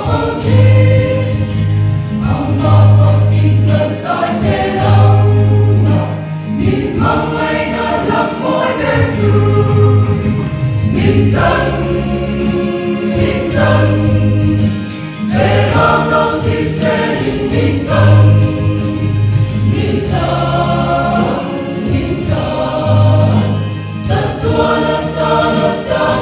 phong truyền ông lo phong kim cơn soi sẽ lòng nhìn mong ngày đã gặp mỗi bên du nghìn thân về làm đâu thì sẽ nghìn thân satu lata lata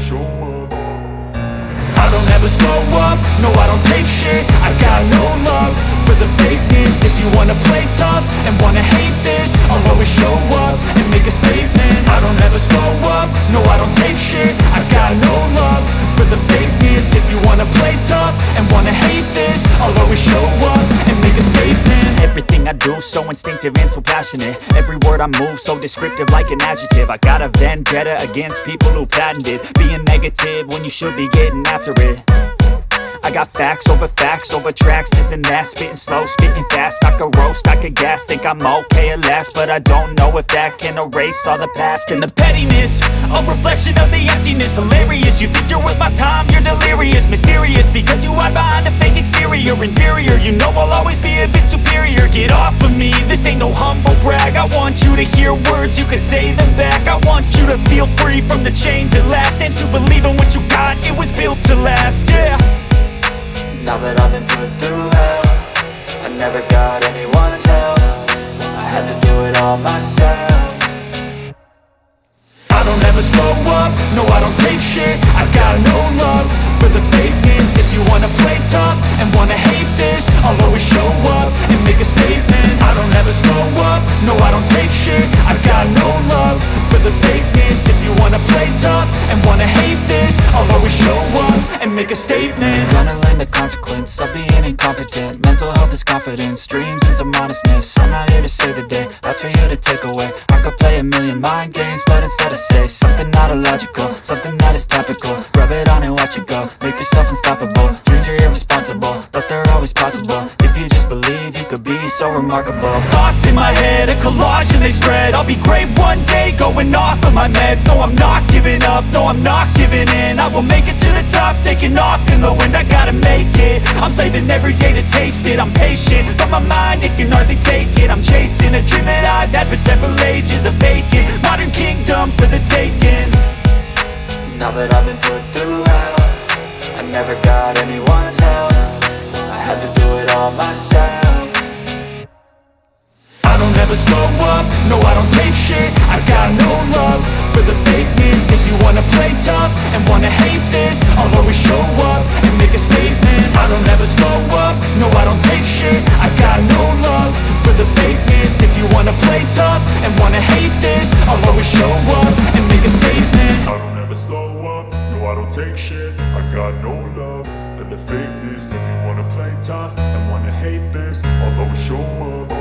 show up. I don't ever slow up, no I don't take shit. I got no love for the fakeness. If you wanna play tough and wanna hate this, I'll always show up and make a statement. I don't ever slow up, no I don't take shit. I got no love for the fakeness. If you wanna play tough and wanna hate this, I'll always show up and make a statement. Everything I do so instinctive and so passionate. Every word I move so descriptive like an adjective. I got a vendetta against people who patented being negative when you should be getting after it. I got facts over tracks, this and that. Spitting slow, spitting fast, I could roast, I could gas. Think I'm okay at last, but I don't know if that can erase all the past. And the pettiness, a reflection of the emptiness. Hilarious, you think you're worth my time, you're delirious. Mysterious, because you hide behind a fake exterior. Inferior, you know I'll always be a bit superior. Get off of me, this ain't no humble brag. I want you to hear words, you can say them back. I want you to feel free from the chains at last, and to believe in what you got, it was built to last, yeah. Now that I've been put through hell, I never got anyone's help. I had to do it all myself. I don't ever slow up, no I don't take shit. I got no love for the fakeness. If you wanna play tough and wanna hate this, I'll always show up and make a statement. I don't ever slow up, no I don't take shit. I got no love for the fakeness. If you wanna play tough and wanna hate this, I'll always show up and make a statement. Gonna learn the consequence of being incompetent. Mental health is confidence, dreams and some honestness. I'm not here to save the day, that's for you to take away. I could play a million mind games, but instead I say something not illogical, something that is topical. Rub it on and watch it go, make yourself unstoppable. Dreams are irresponsible, but they're always possible. If you just believe, you could be so remarkable. Thoughts in my head, a collage and they spread. I'll be great one day, going off of my meds. No, I'm not giving up, no, I'm not giving in. I will make it to the top, taking off in the wind. I gotta make it, I'm saving every day to taste it. I'm patient, but my mind, it can hardly take it. I'm chasing a dream that I've had for several ages. A vacant, modern kingdom for the taking. Now that I've been put through hell, I never got anyone's help. I had to do it all myself. I don't ever slow up, no I don't take shit. I got no love for the fakeness. If you wanna play tough and wanna hate this, I'll always show up and make a statement. I don't ever slow up, no I don't take shit. I got no love for the fakeness. If you wanna play tough and wanna hate this, I'll always show up and make a statement. I don't ever slow up, no I don't take shit. I got no love for the fakeness. If you wanna play tough and wanna hate this, I'll always show up.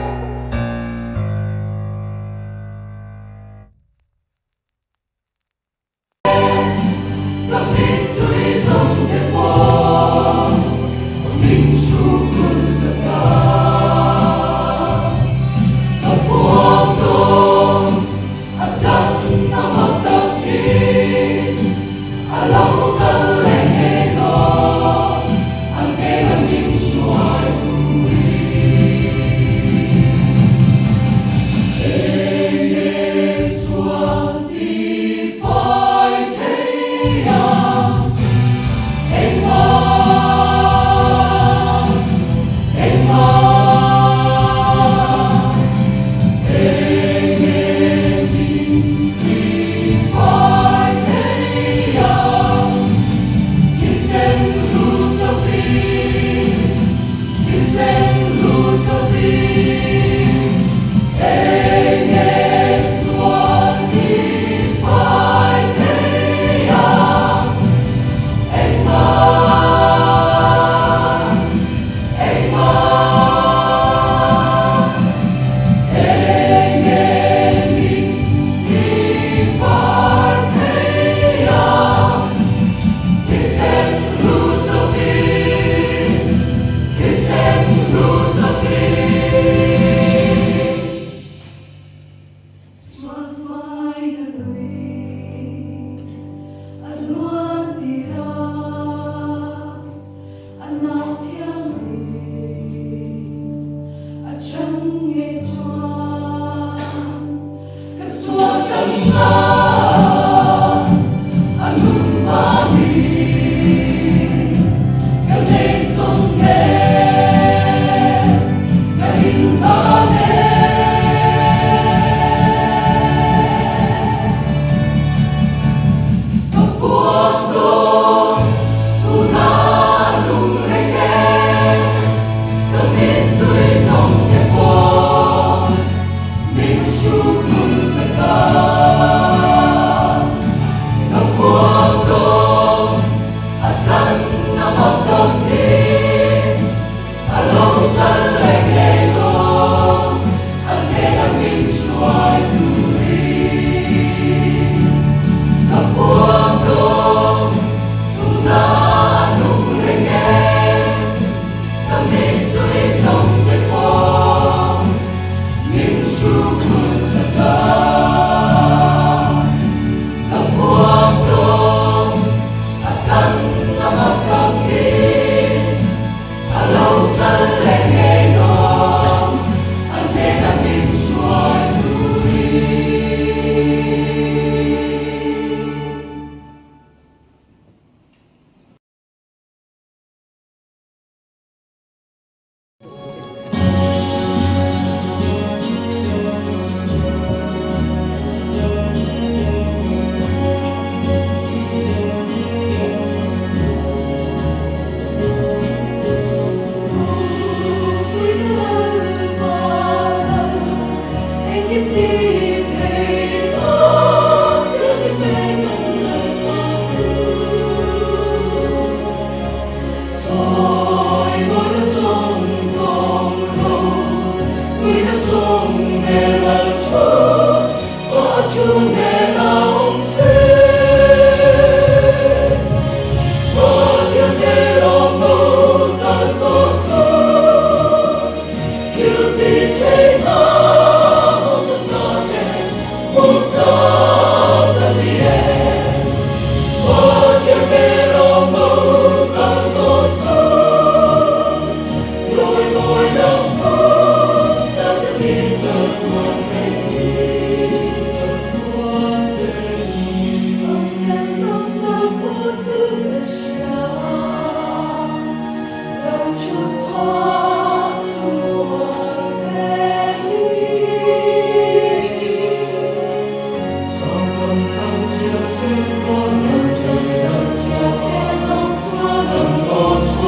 Oh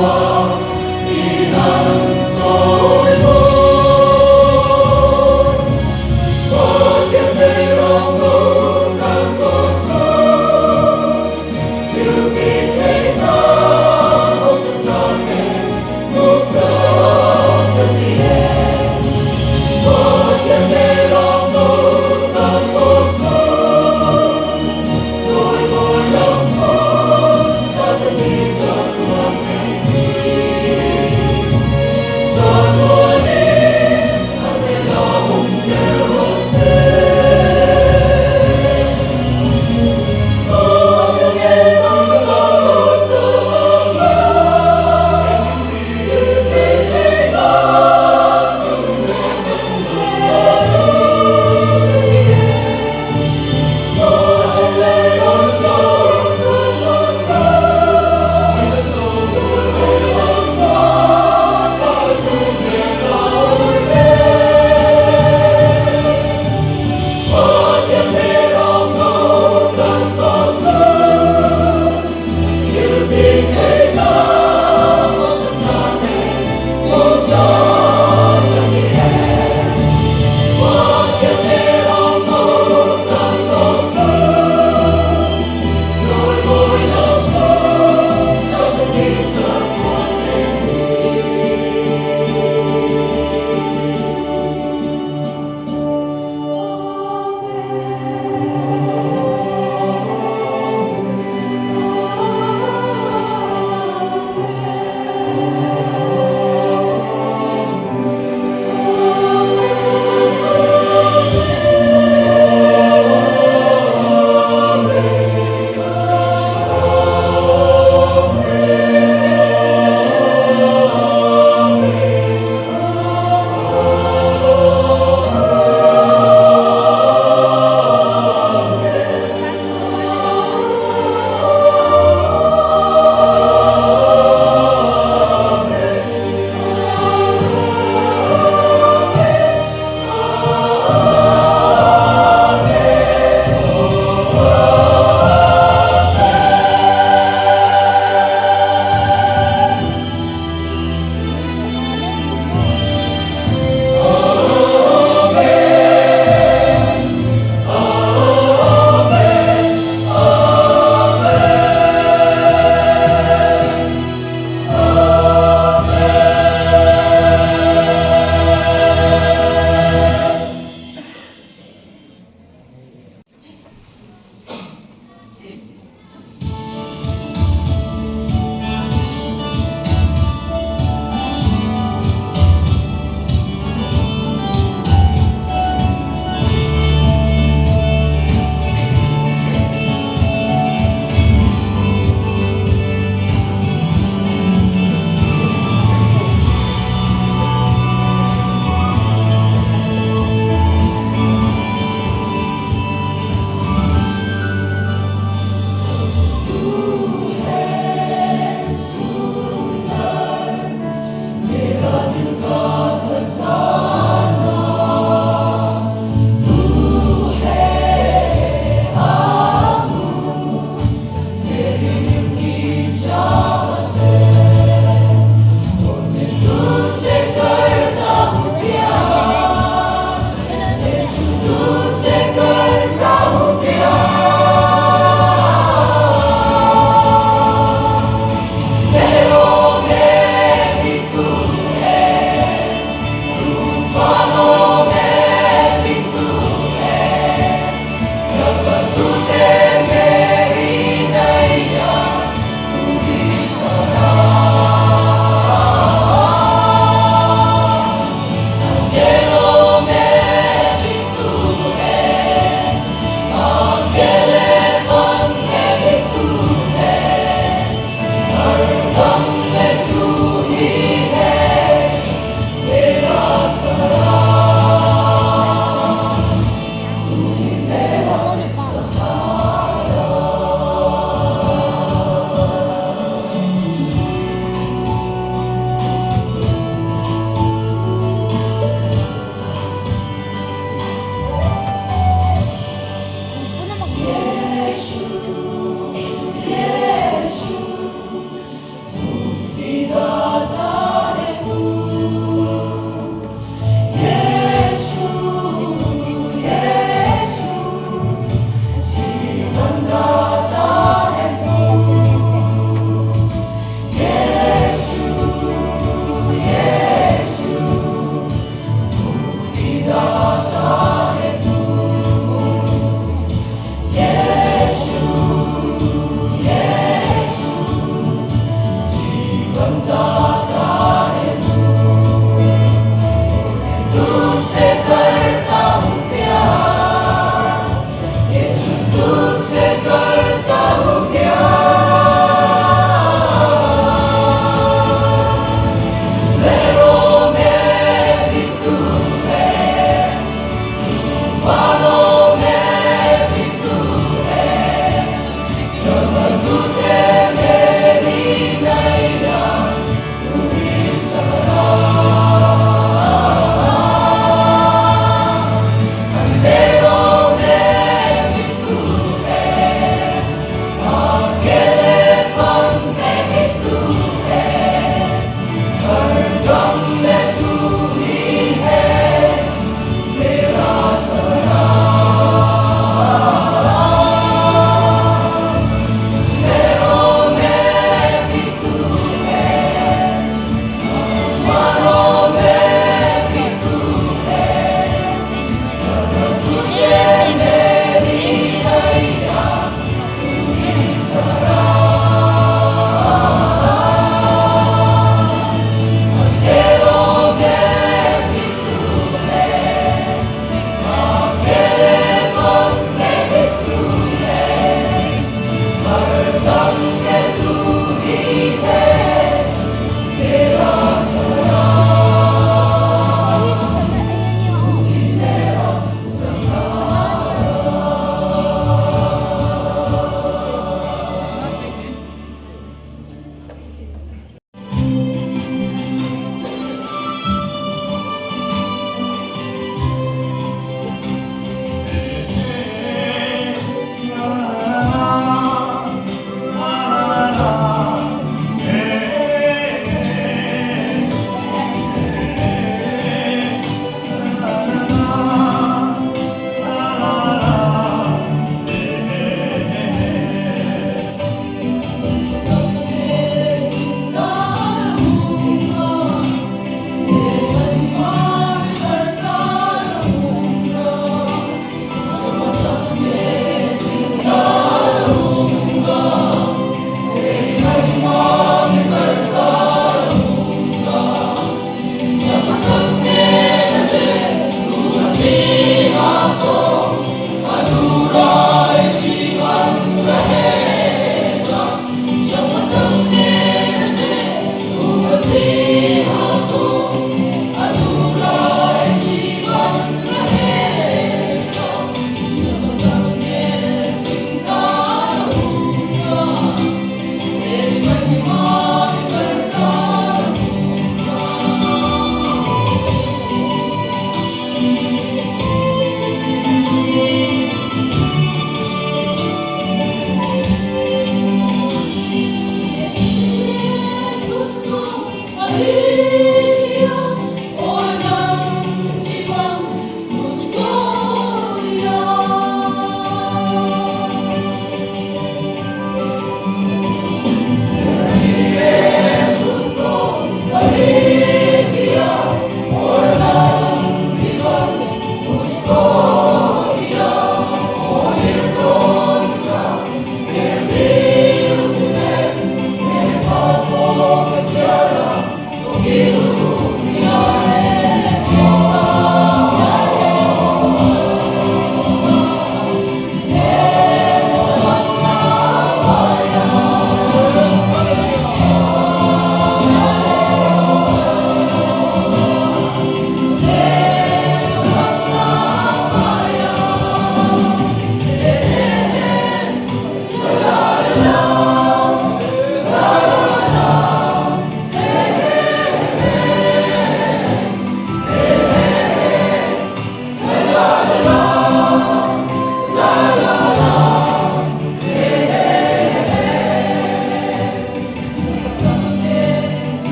Hãy subscribe cho kênh Ghiền Mì Gõ để không bỏ lỡ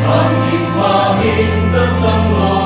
con thịnh hòa in cơn sông